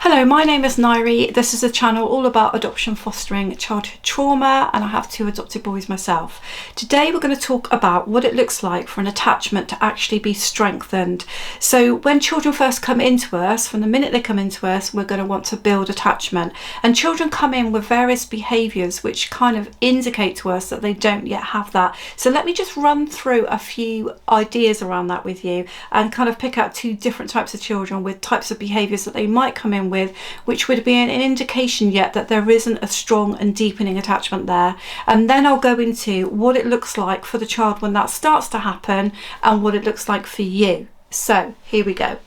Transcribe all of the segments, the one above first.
Hello, my name is Nairi. This is a channel all about adoption, fostering, childhood trauma, and I have two adopted boys myself. Today we're going to talk about what it looks like for an attachment to actually be strengthened. So when children first come into us, from the minute they come into us, we're going to want to build attachment. And children come in with various behaviours which kind of indicate to us that they don't yet have that. So let me just run through a few ideas around that with you and kind of pick out two different types of children with types of behaviours that they might come in with, which would be an indication yet that there isn't a strong and deepening attachment there. And then I'll go into what it looks like for the child when that starts to happen and what it looks like for you. So here we go.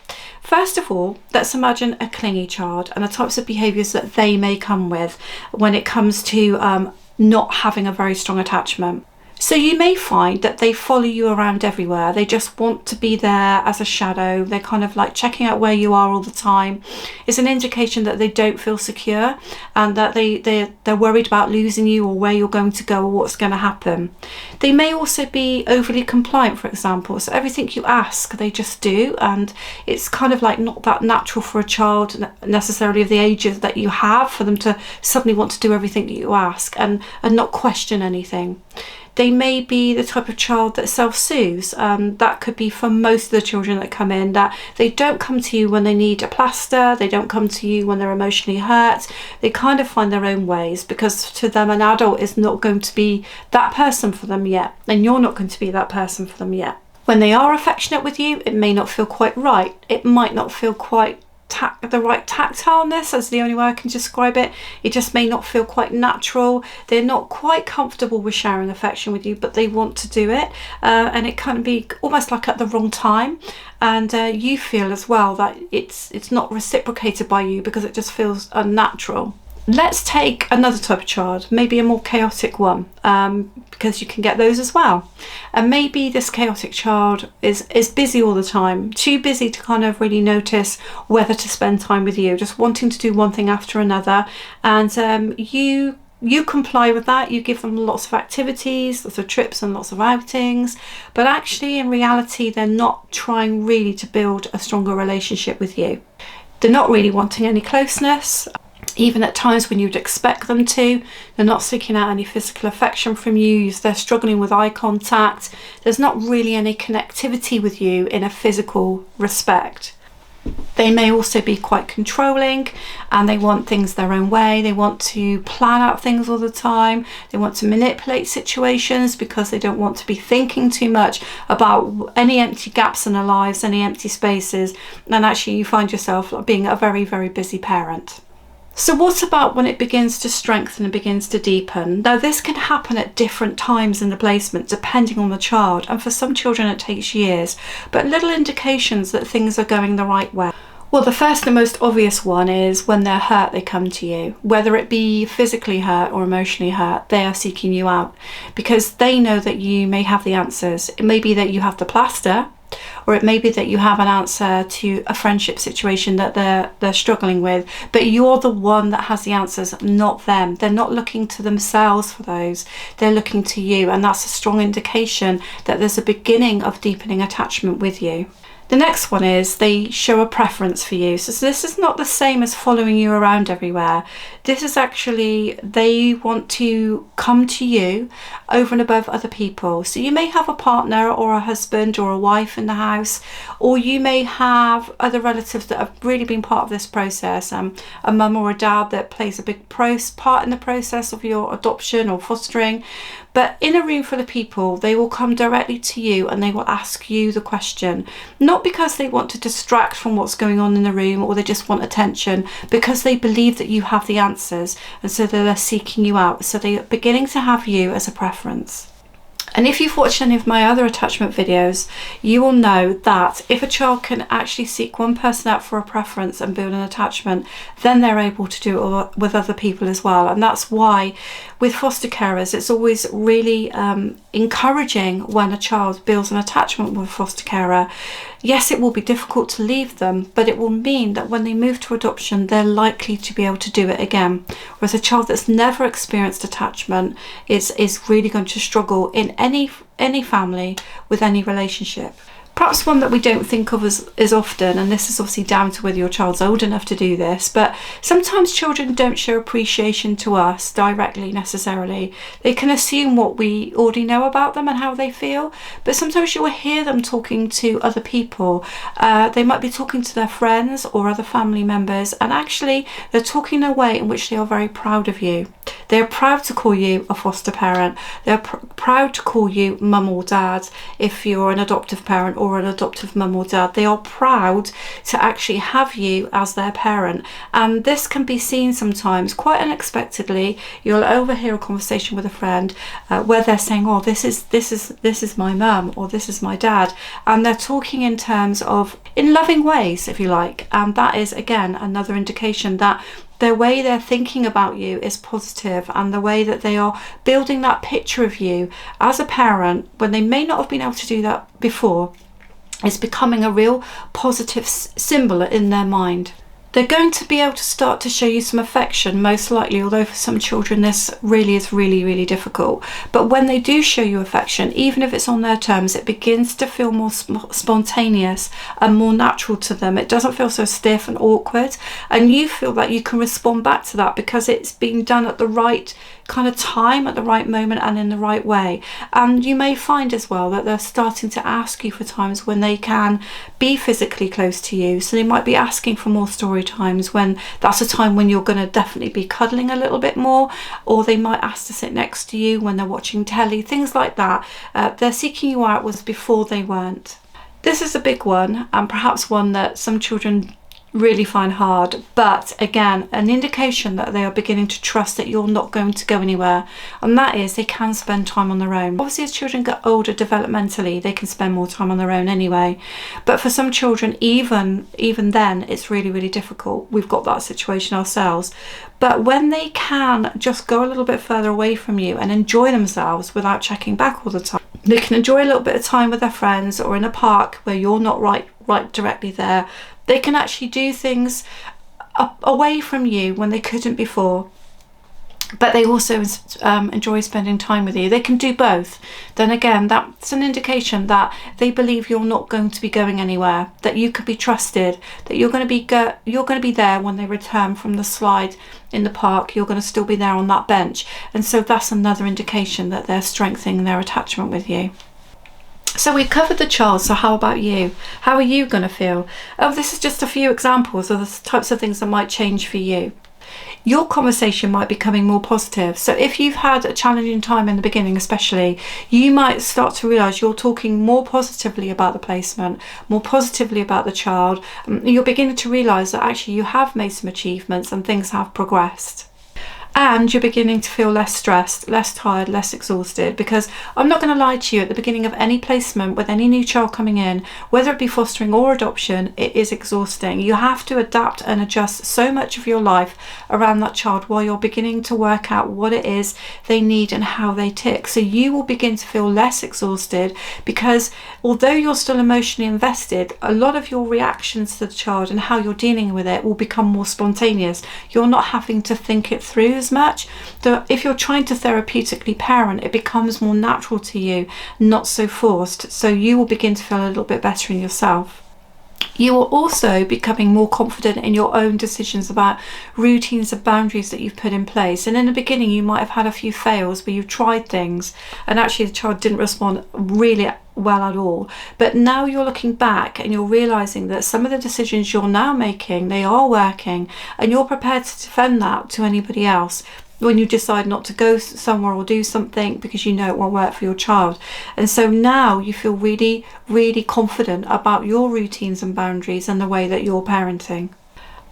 First of all, let's imagine a clingy child and the types of behaviours that they may come with when it comes to not having a very strong attachment. So you may find that they follow you around everywhere. They just want to be there as a shadow. They're kind of like checking out where you are all the time. It's an indication that they don't feel secure and that they're worried about losing you or where you're going to go or what's going to happen. They may also be overly compliant, for example. So everything you ask, they just do. And it's kind of like not that natural for a child necessarily of the ages that you have for them to suddenly want to do everything that you ask and not question anything. They may be the type of child that self-soothes. That could be for most of the children that come in, that they don't come to you when they need a plaster, they don't come to you when they're emotionally hurt. They kind of find their own ways because to them an adult is not going to be that person for them yet, and you're not going to be that person for them yet. When they are affectionate with you, it may not feel quite right. It might not feel quite the right tactileness, that's the only way I can describe it. It just may not feel quite natural. They're not quite comfortable with sharing affection with you, but they want to do it, and it can be almost like at the wrong time, and you feel as well that it's not reciprocated by you because it just feels unnatural. Let's take another type of child, maybe a more chaotic one, because you can get those as well. And maybe this chaotic child is busy all the time, too busy to kind of really notice whether to spend time with you, just wanting to do one thing after another. And you comply with that. You give them lots of activities, lots of trips and lots of outings, but actually in reality they're not trying really to build a stronger relationship with you. They're not really wanting any closeness. Even at times when you'd expect them to, they're not seeking out any physical affection from you. They're struggling with eye contact. There's not really any connectivity with you in a physical respect. They may also be quite controlling and they want things their own way. They want to plan out things all the time. They want to manipulate situations because they don't want to be thinking too much about any empty gaps in their lives, any empty spaces. And actually you find yourself being a very, very busy parent. So what about when it begins to strengthen and begins to deepen? Now this can happen at different times in the placement depending on the child, and for some children it takes years, but little indications that things are going the right way. Well, the first and most obvious one is when they're hurt, they come to you. Whether it be physically hurt or emotionally hurt, they are seeking you out because they know that you may have the answers. It may be that you have the plaster, or it may be that you have an answer to a friendship situation that they're struggling with, but you're the one that has the answers, not them. They're not looking to themselves for those, they're looking to you, and that's a strong indication that there's a beginning of deepening attachment with you. The next one is they show a preference for you. So this is not the same as following you around everywhere. This is actually, they want to come to you over and above other people. So you may have a partner or a husband or a wife in the house, or you may have other relatives that have really been part of this process. A mum or a dad that plays a big part in the process of your adoption or fostering. But in a room full of people, they will come directly to you and they will ask you the question, not because they want to distract from what's going on in the room or they just want attention, because they believe that you have the answers, and so they're seeking you out. So they're beginning to have you as a preference. And if you've watched any of my other attachment videos, you will know that if a child can actually seek one person out for a preference and build an attachment, then they're able to do it with other people as well. And that's why with foster carers, it's always really encouraging when a child builds an attachment with a foster carer. Yes, it will be difficult to leave them, but it will mean that when they move to adoption, they're likely to be able to do it again. Whereas a child that's never experienced attachment is really going to struggle in any family with any relationship. Perhaps one that we don't think of as often, and this is obviously down to whether your child's old enough to do this, but sometimes children don't show appreciation to us directly necessarily. They can assume what we already know about them and how they feel, but sometimes you will hear them talking to other people. They might be talking to their friends or other family members, and actually they're talking in a way in which they are very proud of you. They're proud to call you a foster parent. They're proud to call you mum or dad if you're an adoptive parent or an adoptive mum or dad. They are proud to actually have you as their parent, and this can be seen sometimes quite unexpectedly. You'll overhear a conversation with a friend where they're saying, oh, this is my mum, or this is my dad, and they're talking in terms of in loving ways, if you like, and that is again another indication that the way they're thinking about you is positive, and the way that they are building that picture of you as a parent, when they may not have been able to do that before, is becoming a real positive symbol in their mind. They're going to be able to start to show you some affection, most likely, although for some children this really is really difficult. But when they do show you affection, even if it's on their terms, it begins to feel more spontaneous and more natural to them. It doesn't feel so stiff and awkward, and you feel that you can respond back to that because it's being done at the right kind of time, at the right moment, and in the right way. And you may find as well that they're starting to ask you for times when they can be physically close to you. So they might be asking for more story times when that's a time when you're going to definitely be cuddling a little bit more, or they might ask to sit next to you when they're watching telly, things like that. They're seeking you out was before they weren't. This is a big one, and perhaps one that some children really find hard, but again an indication that they are beginning to trust that you're not going to go anywhere, and that is they can spend time on their own. Obviously as children get older developmentally, they can spend more time on their own anyway, but for some children even then it's really difficult. We've got that situation ourselves. But when they can just go a little bit further away from you and enjoy themselves without checking back all the time, they can enjoy a little bit of time with their friends or in a park where you're not right directly there. They can actually do things away from you when they couldn't before, but they also enjoy spending time with you. They can do both. Then again, that's an indication that they believe you're not going to be going anywhere, that you can be trusted, that you're going to be there when they return from the slide in the park. You're going to still be there on that bench, and so that's another indication that they're strengthening their attachment with you. So we've covered the child, so how about you? How are you going to feel? Oh, this is just a few examples of the types of things that might change for you. Your conversation might be becoming more positive. So if you've had a challenging time in the beginning especially, you might start to realise you're talking more positively about the placement, more positively about the child. You're beginning to realise that actually you have made some achievements and things have progressed. And you're beginning to feel less stressed, less tired, less exhausted, because I'm not going to lie to you, at the beginning of any placement with any new child coming in, whether it be fostering or adoption, it is exhausting. You have to adapt and adjust so much of your life around that child while you're beginning to work out what it is they need and how they tick. So you will begin to feel less exhausted because although you're still emotionally invested, a lot of your reactions to the child and how you're dealing with it will become more spontaneous. You're not having to think it through as much. So if you're trying to therapeutically parent, it becomes more natural to you, not so forced. So you will begin to feel a little bit better in yourself. You are also becoming more confident in your own decisions about routines and boundaries that you've put in place. And in the beginning, you might have had a few fails where you've tried things and actually the child didn't respond really well at all. But now you're looking back and you're realizing that some of the decisions you're now making, they are working, and you're prepared to defend that to anybody else when you decide not to go somewhere or do something because you know it won't work for your child. And so now you feel really confident about your routines and boundaries and the way that you're parenting.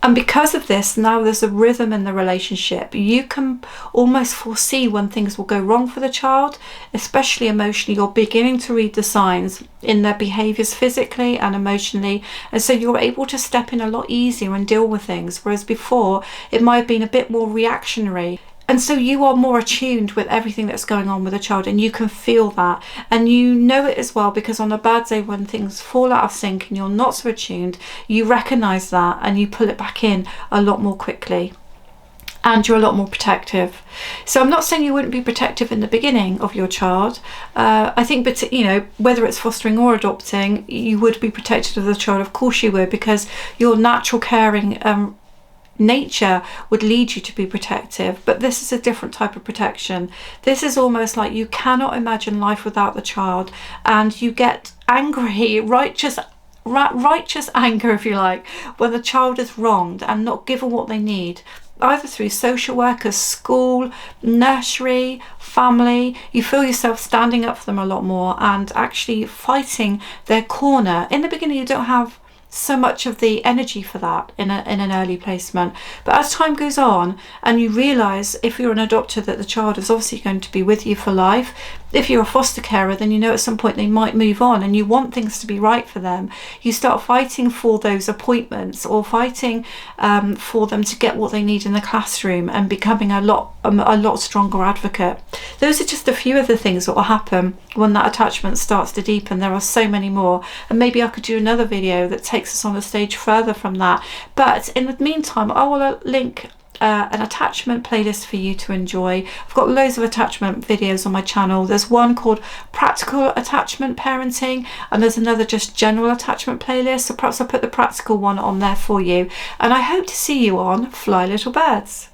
And because of this, now there's a rhythm in the relationship. You can almost foresee when things will go wrong for the child, especially emotionally. You're beginning to read the signs in their behaviours physically and emotionally. And so you're able to step in a lot easier and deal with things. Whereas before, it might have been a bit more reactionary. And so you are more attuned with everything that's going on with a child, and you can feel that, and you know it as well, because on a bad day when things fall out of sync and you're not so attuned, you recognise that and you pull it back in a lot more quickly. and you're a lot more protective. So I'm not saying you wouldn't be protective in the beginning of your child. I think, but you know, whether it's fostering or adopting, you would be protective of the child. Of course you would, because your natural caring nature would lead you to be protective. But this is a different type of protection. This is almost like you cannot imagine life without the child, and you get angry, righteous anger, if you like, when the child is wronged and not given what they need, either through social workers, school, nursery, family. You feel yourself standing up for them a lot more and actually fighting their corner. In the beginning, you don't have so much of the energy for that in an early placement, but as time goes on and you realise, if you're an adopter, that the child is obviously going to be with you for life. If you're a foster carer, then you know at some point they might move on and you want things to be right for them. You start fighting for those appointments, or fighting for them to get what they need in the classroom, and becoming a lot stronger advocate. Those are just a few of the things that will happen when that attachment starts to deepen. There are so many more, and maybe I could do another video that takes us on a stage further from that. But in the meantime, I will link an attachment playlist for you to enjoy. I've got loads of attachment videos on my channel. There's one called Practical Attachment Parenting, and there's another just general attachment playlist, so perhaps I'll put the practical one on there for you. And I hope to see you on Fly Little Birds.